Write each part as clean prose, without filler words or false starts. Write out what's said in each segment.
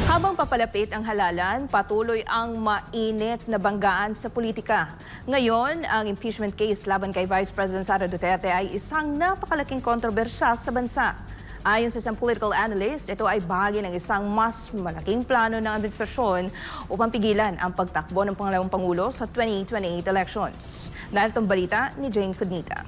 Habang papalapit ang halalan, patuloy ang mainit na banggaan sa politika. Ngayon, ang impeachment case laban kay Vice President Sara Duterte ay isang napakalaking kontrobersya sa bansa. Ayon sa isang political analyst, ito ay bahagi ng isang mas malaking plano ng administrasyon upang pigilan ang pagtakbo ng pangalawang Pangulo sa 2028 elections. Narito ang balita ni Jane Codnita.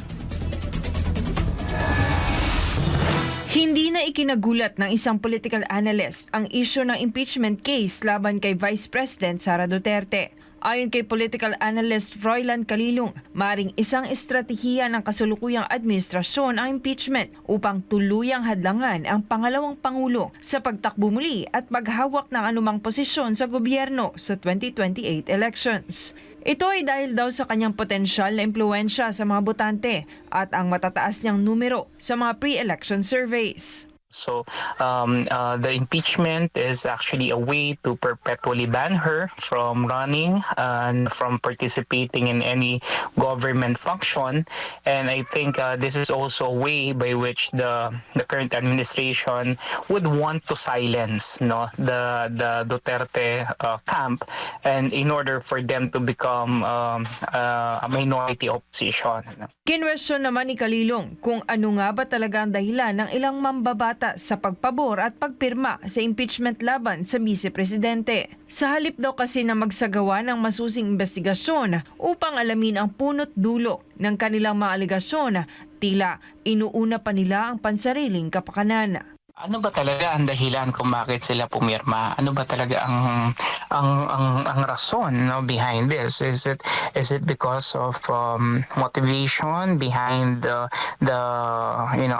Hindi na ikinagulat ng isang political analyst ang isyu ng impeachment case laban kay Vice President Sara Duterte. Ayon kay political analyst Froilan Calilong, maring isang estratehiya ng kasalukuyang administrasyon ang impeachment upang tuluyang hadlangan ang pangalawang Pangulo sa pagtakbo muli at maghawak ng anumang posisyon sa gobyerno sa 2028 elections. Ito ay dahil daw sa kanyang potensyal na impluwensya sa mga botante at ang matataas niyang numero sa mga pre-election surveys. So the impeachment is actually a way to perpetually ban her from running and from participating in any government function. And I think this is also a way by which the current administration would want to silence the Duterte camp, and in order for them to become a minority opposition. Kinwestiyon naman ni Calilong kung ano nga ba talaga ang dahilan ng ilang mambabata sa pagpabor at pagpirma sa impeachment laban sa Vice-Presidente. Sa halip daw kasi na magsagawa ng masusing investigasyon upang alamin ang punot dulo ng kanilang mga alegasyon, tila inuuna pa nila ang pansariling kapakanan. Ano ba talaga ang dahilan kung bakit sila pumirma? Ano ba talaga ang rason behind this? Is it because of motivation behind the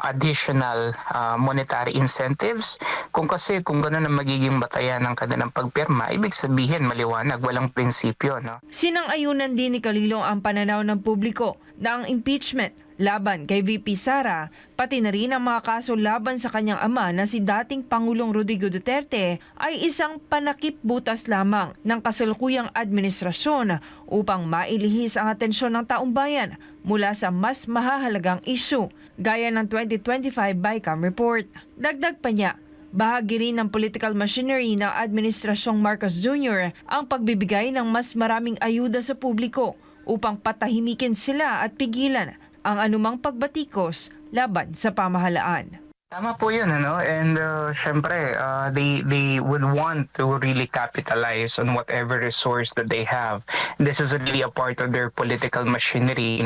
additional monetary incentives? Kung gano'n ang magiging batayan ng kanilang pagpirma, ibig sabihin maliwanag, walang prinsipyo, no? Sinang-ayunan din ni Calilong ang pananaw ng publiko na ang impeachment laban kay VP Sara, pati na rin ang mga kaso laban sa kanyang ama na si dating Pangulong Rodrigo Duterte ay isang panakip butas lamang ng kasalukuyang administrasyon upang mailihis ang atensyon ng taong bayan mula sa mas mahahalagang isyu, gaya ng 2025 BICAM report. Dagdag pa niya, bahagi rin ng political machinery ng Administrasyong Marcos Jr. ang pagbibigay ng mas maraming ayuda sa publiko upang patahimikin sila at pigilan ang anumang pagbatikos laban sa pamahalaan. Tama po yun, and syempre, they would want to really capitalize on whatever resource that they have. This is really a part of their political machinery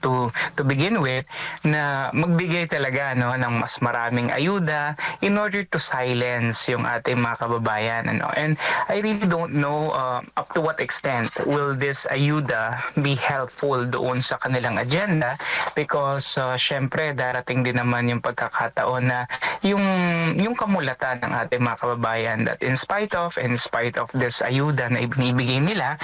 to begin with, na magbigay talaga ng mas maraming ayuda in order to silence yung ating mga kababayan. And I really don't know up to what extent will this ayuda be helpful doon sa kanilang agenda, because syempre darating din naman yung pagkakataon na yung kamulatan ng ating mga kababayan that in spite of this ayuda na ibinibigay nila,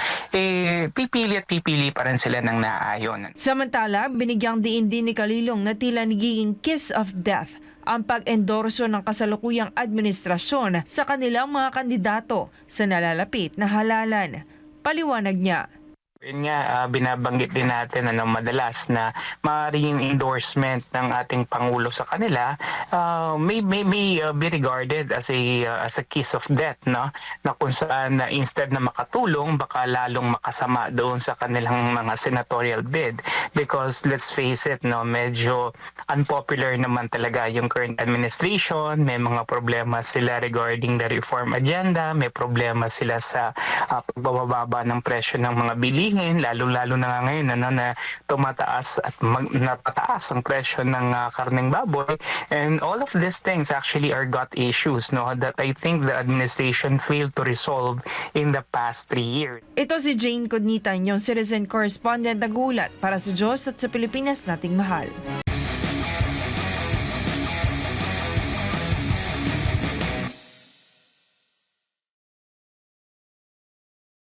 pipili pa rin sila ng naaayon. Samantala, binigyang diin din ni Calilong na tila nagiging kiss of death ang pag-endorso ng kasalukuyang administrasyon sa kanilang mga kandidato sa nalalapit na halalan. Paliwanag niya, Yun nga, binabanggit din natin madalas na maaaring yung endorsement ng ating Pangulo sa kanila may be regarded as a kiss of death, na kung saan instead na makatulong, baka lalong makasama doon sa kanilang mga senatorial bid, because let's face it, medyo unpopular naman talaga yung current administration. May mga problema sila regarding the reform agenda, may problema sila sa pagbababa ng presyo ng mga bilihin, lalo-lalo na nga ngayon na tumataas at napataas ang presyo ng karneng baboy. And all of these things actually are gut issues that I think the administration failed to resolve in the past 3 years. ito si Jane Codnita, inyong citizen correspondent, nagulat para sa Diyos at sa Pilipinas nating mahal.